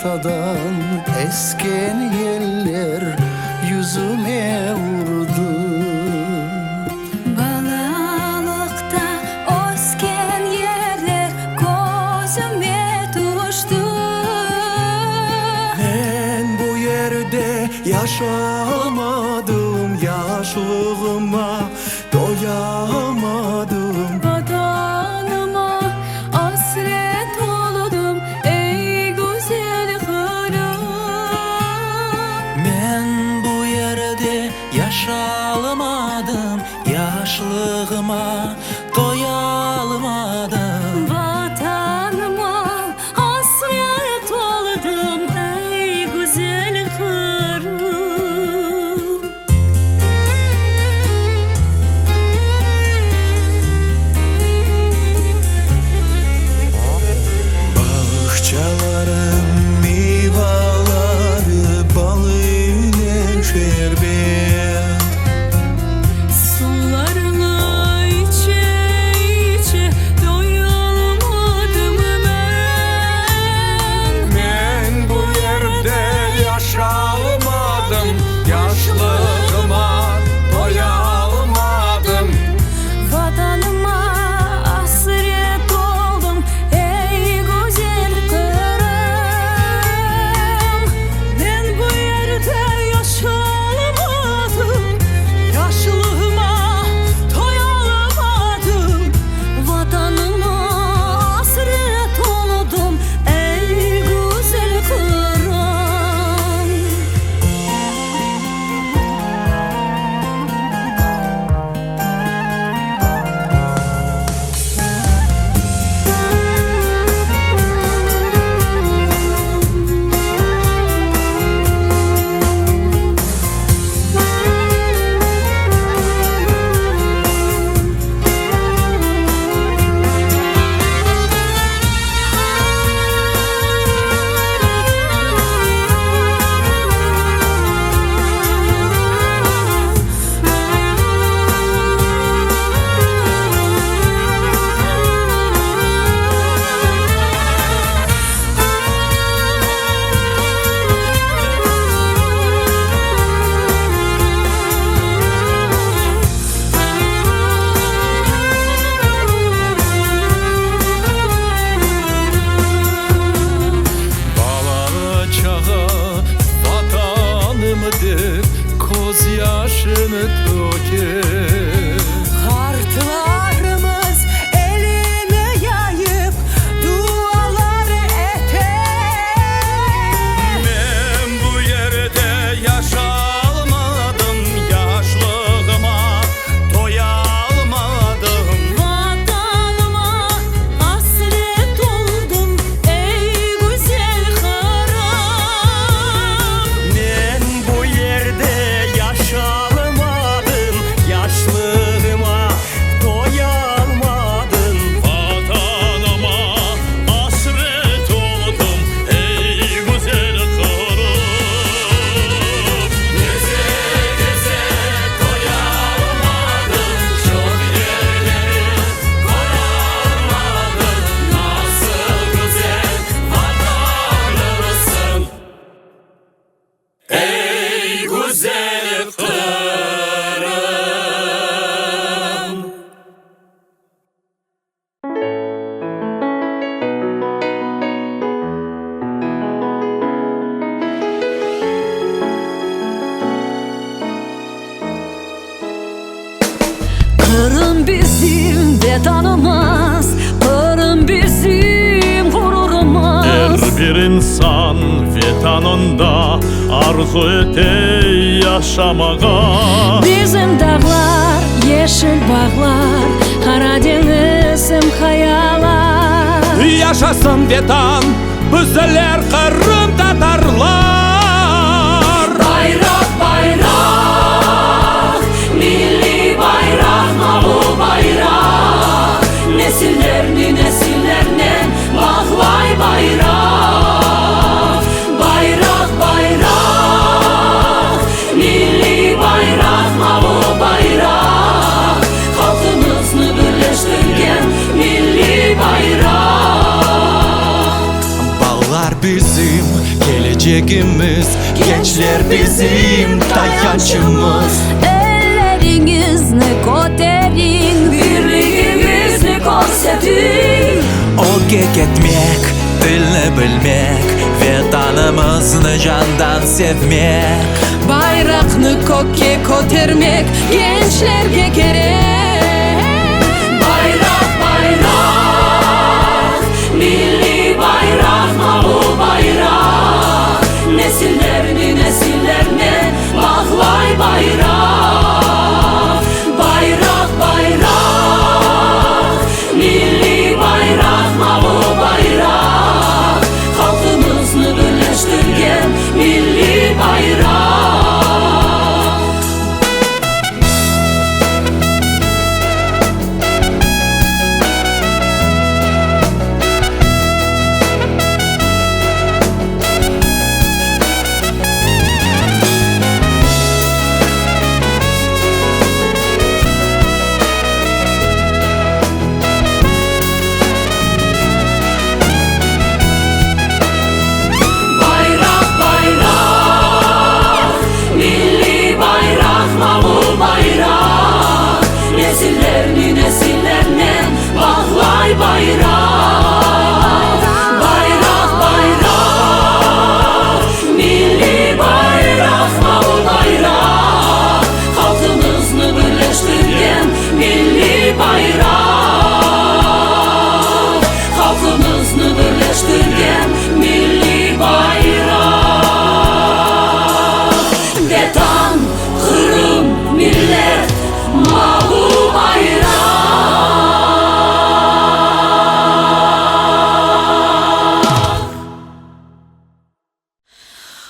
tahtadan esken yeller yüzüme vurdu. Balalıkta osken yerler gözüme düştü. Ben bu yerde yaşamadım, yaşlığıma doyamadım. Vatanıma hasret oldum ey güzel kırım. Ben bu yerde yaşalamadım, yaşlığıma doyalmadım. Vatanıma hasret oldum ey güzel kırım. Bahçelerim meyveleri balıyla şerbet. Sularını içe içe doyalmadım ben. Ben bu yerde yaşalmadım, yaşlığıma doyalmadım. Vatanıma hasret oldum ey güzel kırım. Ben bu yerde yaşalamadım, yaşlığıma doyalamadım. Vatanıma hasret oldum ey güzel kırım. Bala çağı vatanımdır, koz yaşını döker. Kartlarımız eline yayıp dualar eter. Ben bu yerde yaşalmadım, yaşlığıma doyalmadım. Vatanıma hasret oldum ey güzel kırım. Ben bu yerde yaşalmadım, yaşlığıma doyalmadım. Vatanıma hasret oldum ey güzel kırım. Geze geze doyalmadım, çok yerleri koyamadım. Nasıl güzel vatanımsın ey güzel kırım. Kırım bizim vatanımız, Kırım bizim gururumuz. Her bir insan vatanında arzu ete yaşamağa. Bizim dağlar, yeşil bağlar, Karadeniz'im hayalar. Yaşasın vatan, bizler Kırım Tatarlar. Bayrak bayrak, milli bayrak, bu bayrak. Nesillerni nesillerine bağlay bayrak. Bayrak bayrak, milli bayrak, bu bayrak. Halkımızı birleştirgen milli bayrak. Bağlar bizim gelecekimiz. Gençler bizim dayancımız. Ellerinizni koterin, birliğimizni ko'rsating. O'tga ketmek, tilni bilmek, vatanimizni jondan sevmek. Bayroqni ko'kka ko'tarmak gençlarga kerak. Bayroq, bayroq, milliy bayroq, bu bayroq nesillarni nesillarni bog'lay bayroq. Bayroq, bayroq, milliy bayroq, bu bayroq xalqimizni birlashtirgan milliy bayroq. Bayrak, bayrak, milli bayrak, bu bayrak nesillerni nesillerine bağlay bayrak. Bayrak, bayrak, milli bayrak, bu bayrak halkımızı birleştirgen milli bayrak. Halkımızı birleştirgen milli bayrak. Vatan, Kırım, millet, bu bayrak.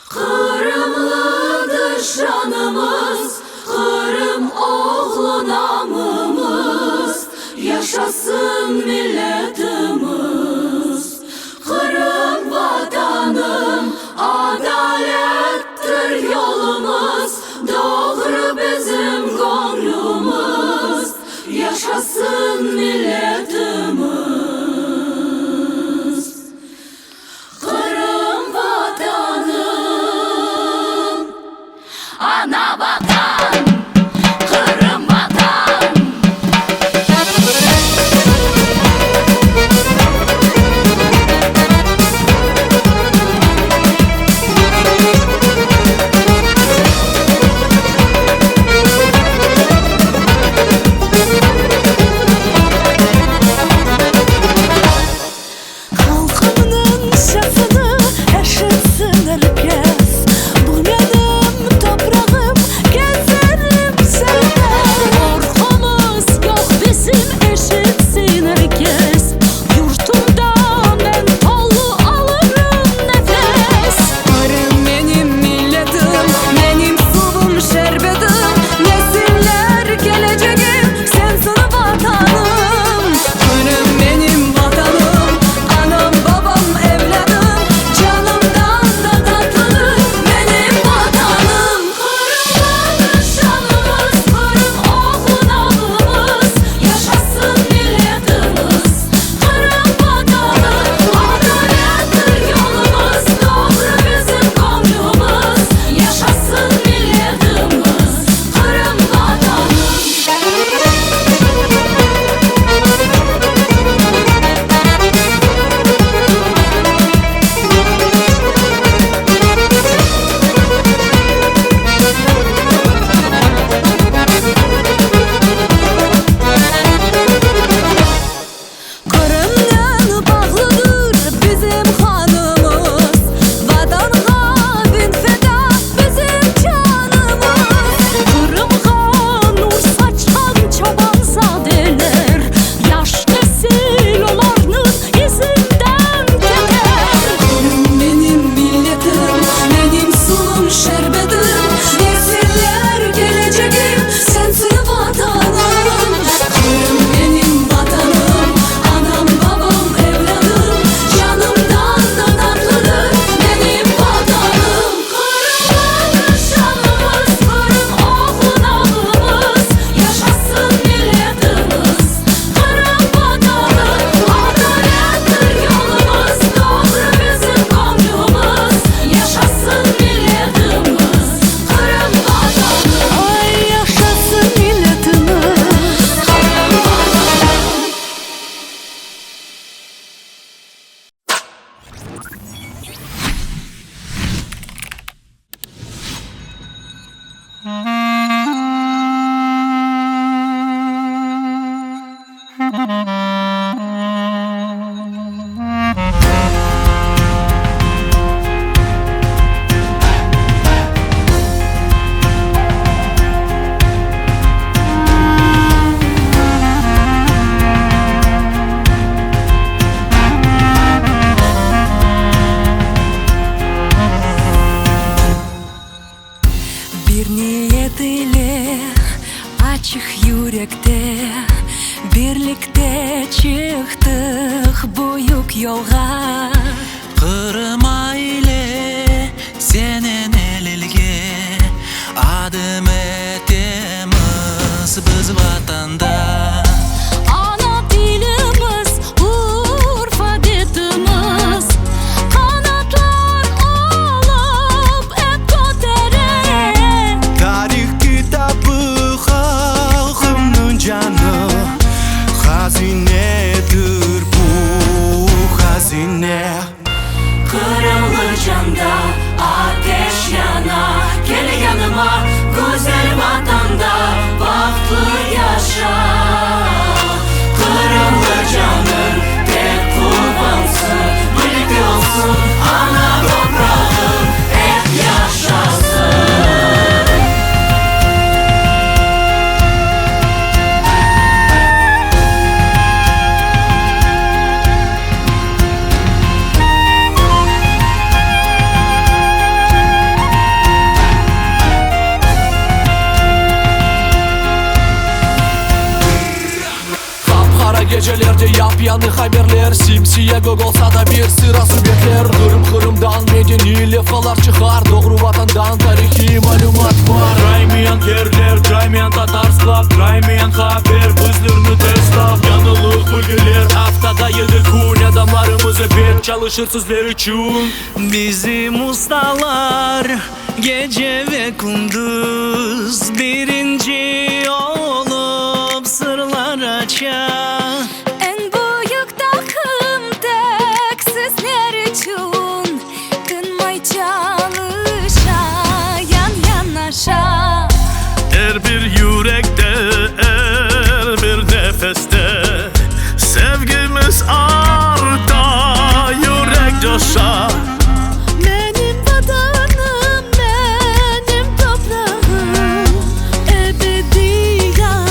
Kırımlıdır şanımız, Kırım oğlu namımız. Yaşasın milletimiz. Kırım vatanım, adalettir yolumuz. Doğru bizim gönlümüz. Yaşasın milletimiz. Kırım vatanım, ana vatan, Kırım vatan. yolga Kırmayla senin elilge adım etemiz biz vatanda. Ana dilimiz, Urfa dedimiz Kanatlar olup hep götere Tarih kitabı halkımın canı hazinedir bu hazine. Kırılır canda ateş yana Gel yanıma güzel vatanda Bahtlı yaşa Kırılır canın tek kullansın Birlikte olsun ana toprağım hep yaşasın. Kara gecelerde yapyanı haberler Simsiye gök olsa da bir sıra sübetler Kırım kırımdan medeni lefalar çıkar Doğru vatandan tarihi malumat var. Kaymayan yerler, kaymayan Tatarsklar, kaymayan haber, bizlerini teslap. Yanılık bilgiler, haftada 7 gün adamlarımızı bet çalışır sizler için. Bizim ustalar gece ve kunduz birinci olup sırlar açar. En büyük takım tek sizler için Kınmay çalışa yan yanaşa Her bir yürekte, her bir nefeste sevgimiz arda, yürek coşar. Benim vatanım, benim toprağım Ebediyen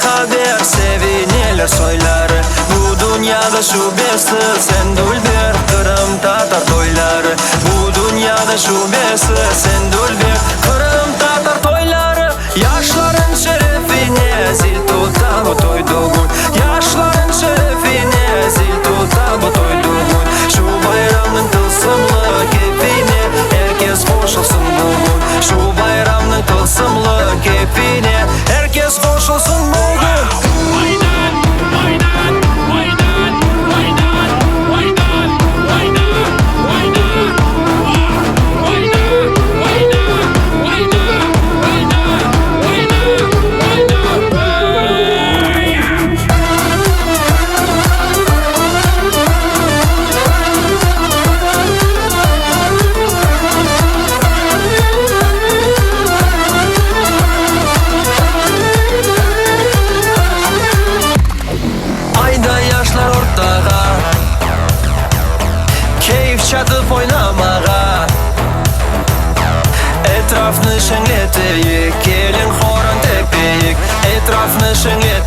haber sevineler soyları Bu dünyada şubesi sen dülber Kırım Tatar toyları Bu dünyada şubesi sen dülber Kırım Tatar toyları Yaşların şerefine zil tuta bu toyduğun Yaşların şerefine zil tuta bu toyduğun Şu bayramın tılsımlı keyfine herkes hoş olsun bugün Şu bayramın tılsımlı keyfine herkes hoş olsun bugün Çatıp oynamağa Etrafını şenleteyik Gelin horon tepeyik Etrafını şenleteyik